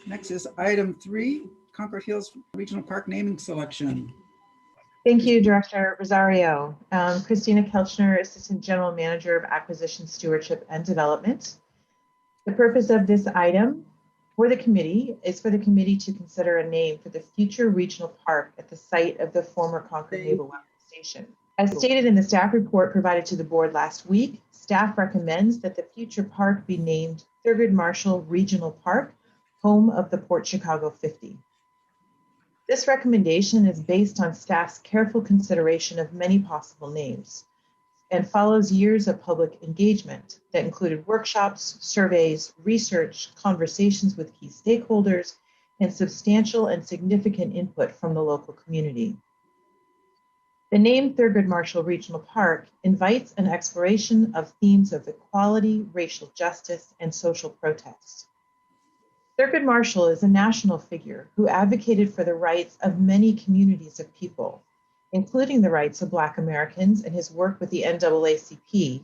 Next is item 3, Concord Hills Regional Park naming selection. Thank you, Director Rosario. Christina Kelchner, Assistant General Manager of Acquisition, Stewardship, and Development. The purpose of this item for the committee is for the committee to consider a name for the future regional park at the site of the former Concord Naval Weapons Station. As stated in the staff report provided to the board last week, staff recommends that the future park be named Thurgood Marshall Regional Park, home of the Port Chicago 50. This recommendation is based on staff's careful consideration of many possible names and follows years of public engagement that included workshops, surveys, research, conversations with key stakeholders, and substantial and significant input from the local community. The name Thurgood Marshall Regional Park invites an exploration of themes of equality, racial justice, and social protest. Thurgood Marshall is a national figure who advocated for the rights of many communities of people, including the rights of Black Americans and his work with the NAACP,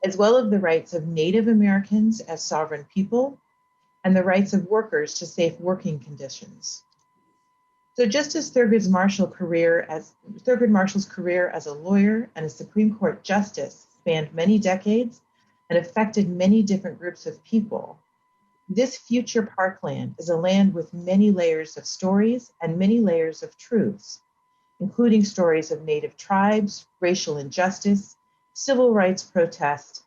as well as the rights of Native Americans as sovereign people, and the rights of workers to safe working conditions. So just as Thurgood Marshall's career as a lawyer and a Supreme Court justice spanned many decades and affected many different groups of people, this future parkland is a land with many layers of stories and many layers of truths, including stories of Native tribes, racial injustice, civil rights protests,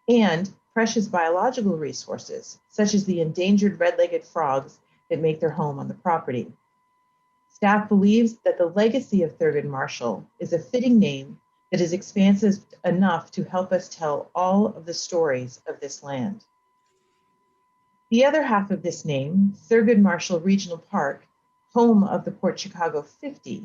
and precious biological resources, such as the endangered red-legged frogs that make their home on the property. Staff believes that the legacy of Thurgood Marshall is a fitting name that is expansive enough to help us tell all of the stories of this land. The other half of this name, Thurgood Marshall Regional Park, home of the Port Chicago 50,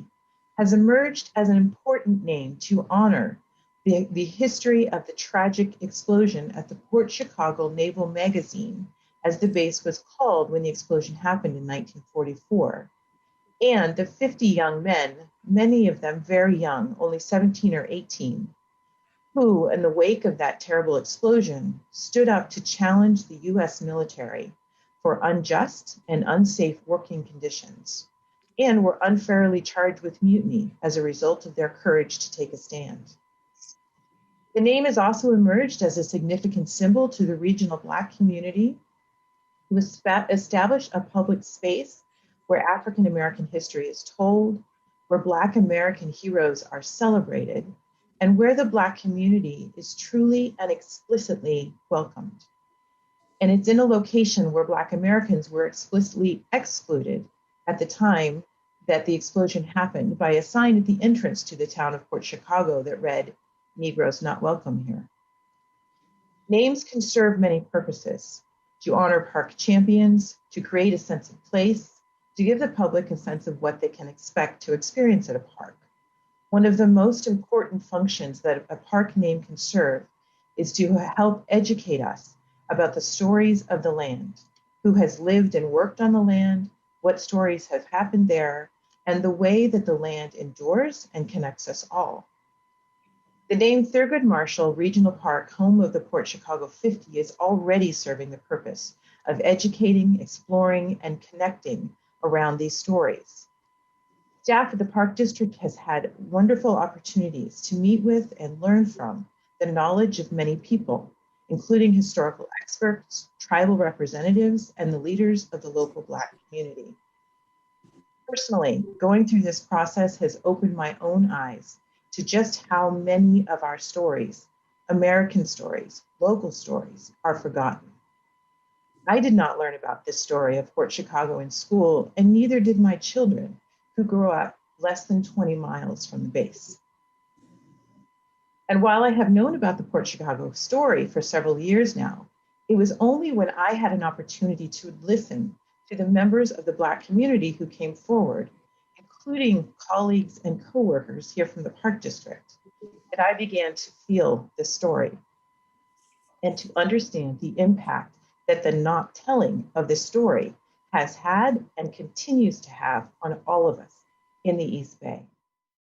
has emerged as an important name to honor the history of the tragic explosion at the Port Chicago Naval Magazine, as the base was called when the explosion happened in 1944, and the 50 young men, many of them very young, only 17 or 18, who, in the wake of that terrible explosion, stood up to challenge the US military for unjust and unsafe working conditions, and were unfairly charged with mutiny as a result of their courage to take a stand. The name has also emerged as a significant symbol to the regional Black community, who established a public space where African American history is told, where Black American heroes are celebrated, and where the Black community is truly and explicitly welcomed. And it's in a location where Black Americans were explicitly excluded at the time that the explosion happened by a sign at the entrance to the town of Port Chicago that read, "Negroes not welcome here." Names can serve many purposes: to honor park champions, to create a sense of place, to give the public a sense of what they can expect to experience at a park. One of the most important functions that a park name can serve is to help educate us about the stories of the land, who has lived and worked on the land, what stories have happened there, and the way that the land endures and connects us all. The name Thurgood Marshall Regional Park, home of the Port Chicago 50, is already serving the purpose of educating, exploring, and connecting around these stories. Staff at the Park District has had wonderful opportunities to meet with and learn from the knowledge of many people, including historical experts, tribal representatives, and the leaders of the local Black community. Personally, going through this process has opened my own eyes to just how many of our stories, American stories, local stories, are forgotten. I did not learn about this story of Port Chicago in school, and neither did my children, who grew up less than 20 miles from the base. And while I have known about the Port Chicago story for several years now, it was only when I had an opportunity to listen to the members of the Black community who came forward, including colleagues and coworkers here from the Park District, that I began to feel the story and to understand the impact that the not telling of this story has had and continues to have on all of us in the East Bay.